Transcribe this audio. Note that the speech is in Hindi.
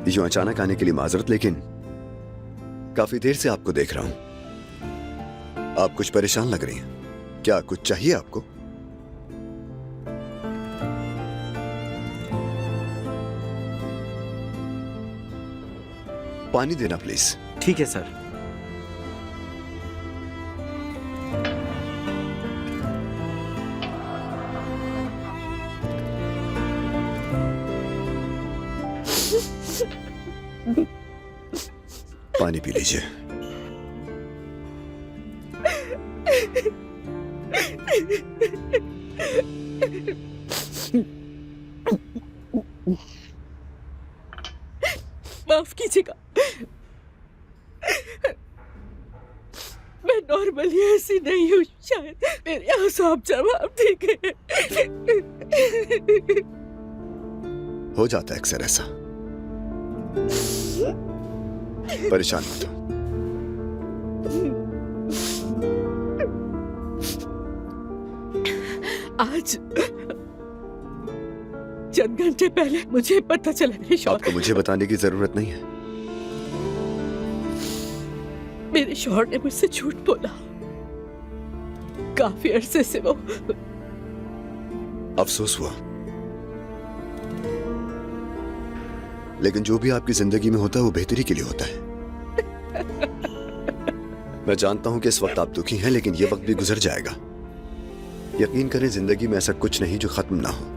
यूं अचानक आने के लिए माजरत, लेकिन काफी देर से आपको देख रहा हूं। आप कुछ परेशान लग रही हैं। क्या कुछ चाहिए आपको? पानी देना प्लीज। ठीक है सर। पानी पी लीजिए। माफ कीजिएगा, मैं नॉर्मली ऐसी नहीं हूँ। शायद मेरे आंसू आप जवाब देंगे। हो जाता है अक्सर ऐसा। परेशान मत हो। आज चंद घंटे पहले मुझे पता चला मेरे शौहर। आपको मुझे बताने की जरूरत नहीं है। मेरे शौहर ने मुझसे झूठ बोला। काफी अरसे से वो अफसोस हुआ, लेकिन जो भी आपकी जिंदगी में होता है वो बेहतरी के लिए होता है। मैं जानता हूं कि इस वक्त आप दुखी हैं, लेकिन ये वक्त भी गुजर जाएगा। यकीन करें, जिंदगी में ऐसा कुछ नहीं जो खत्म ना हो।